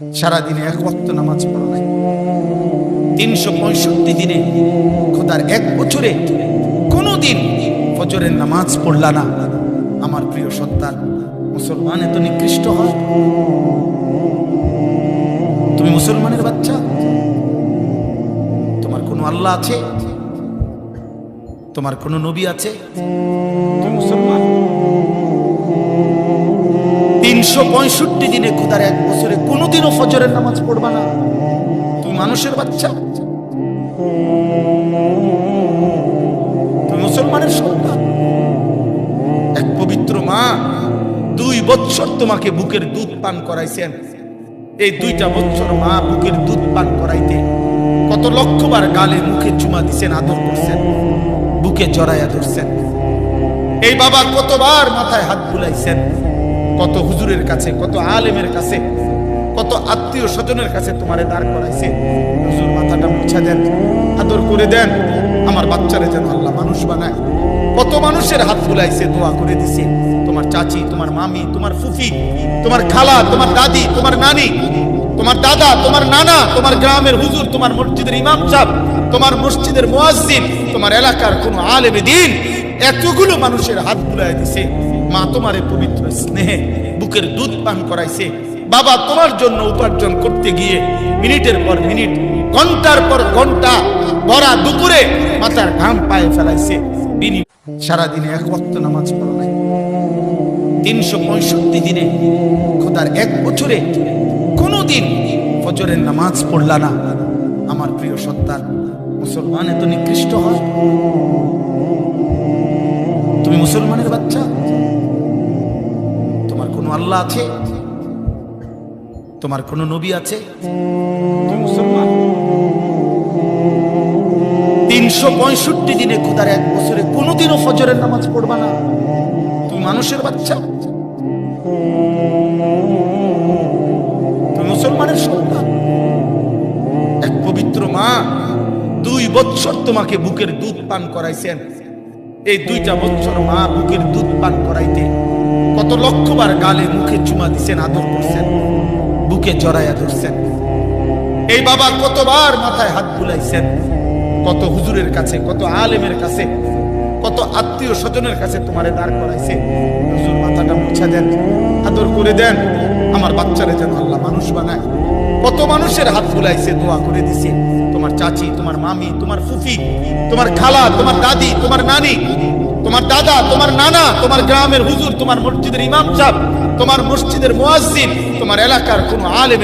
সারাদিনে এক ওয়াক্ত নামাজ পড়ো নাই, 365 দিনে খোদার এক বছরে কোনোদিন ফজরের নামাজ পড়লা না। আমার প্রিয় সন্তান, মুসলমান এত নিকৃষ্ট হয়? তুমি মুসলমানের বাচ্চা? তোমার কোনো আল্লাহ আছে? তোমার কোনো নবী আছে? তুমি মুসলমান? 365 দিনে খোদার এক বছরে কোনোদিনও ফজরের নামাজ পড়বা না? তুমি মানুষের বাচ্চা? তুমি মুসলমানের সন্তান? এক পবিত্র মা 2 বছর তোমাকে বুকের দুধ পান করাইছেন। এই 2টা বছর মা বুকের দুধ পান করাইতে কত লক্ষবার গালে মুখে চুমা দিছেন, আদর করছেন, বুকে জড়াইয়া ধরছেন। এই বাবা কতবার মাথায় হাত বুলাইছেন, কত হুজুরের কাছে, কত আলেমের কাছে, কত আত্মীয় স্বজনের কাছে তোমারে দাঁড় করাইছে। হুজুর মাথাটা মুছা দেন, আদর করে দেন, আমার বাচ্চারে যেন আল্লাহ মানুষ বানায়। কত মানুষের হাত বুলাইছে, দোয়া করে দিছে। তোমার চাচি, তোমার মামি, তোমার ফুফি, তোমার খালা, তোমার দাদি, তোমার নানি, তোমার দাদা, তোমার নানা, তোমার গ্রামের হুজুর, তোমার মসজিদের ইমাম সাহেব, তোমার মসজিদের মুয়াজ্জিন, তোমার এলাকার কোন আলেমে দ্বীন, এতগুলো মানুষের হাত বুলাই দিছে। মা তোমারে পবিত্র স্নেহে বুকের দুধ পান করাইছে। বাবা তোমার জন্য উপার্জন করতে গিয়ে মিনিটের পর মিনিট, ঘন্টার পর ঘন্টা, ভরা দুপুরে মাথার ঘাম পায়ে ফেলাইছে। সারাদিনে এক ওয়াক্ত নামাজ পড়ো নাই, 365 দিনে খোদার এক বছরে কোনোদিন ফজরের নামাজ পড়লা না। আমার প্রিয় সন্তান, মুসলমান এত নিকৃষ্ট হয়? তুমি মুসলমানের বাচ্চা? তোমার কোনো আল্লাহ আছে? তোমার কোনো নবী আছে? তুমি মুসলমান? 365 দিনে খোদার এক বছরে কোনোদিনও ফজরের নামাজ পড়বা না? তুমি মানুষের বাচ্চা? তুমি মুসলমানের সন্তান? এক পবিত্র মা 2 বছর তোমাকে বুকের দুধ পান করাইছেন। এই 2টা বছর মা বুকের দুধ পান করাইতে কত লক্ষবার গালে মুখে চুমা দিছেন, আদর করছেন, বুকে জড়াইয়া ধরছেন। এই বাবা কতবার মাথায় হাত বুলাইছেন, কত হুজুরের কাছে, কত আলেমের কাছে, কত আত্মীয় স্বজনের কাছে তোমারে দাঁড় করাইছে। হুজুর মাথাটা মুছা দেন, আদর করে দেন, আমার বাচ্চারে যেন আল্লাহ মানুষ বানায়। কত মানুষের হাত বুলাইছে, দোয়া করে দিছে। তোমার চাচি, তোমার মামি, তোমার ফুফি, তোমার খালা, তোমার দাদি, তোমার নানি, তোমার দাদা, তোমার নানা, তোমার গ্রামের হুজুর, তোমার মসজিদের ইমাম সাহেব, তোমার মসজিদের মুয়াজ্জিন, তোমার এলাকার কোন আলেম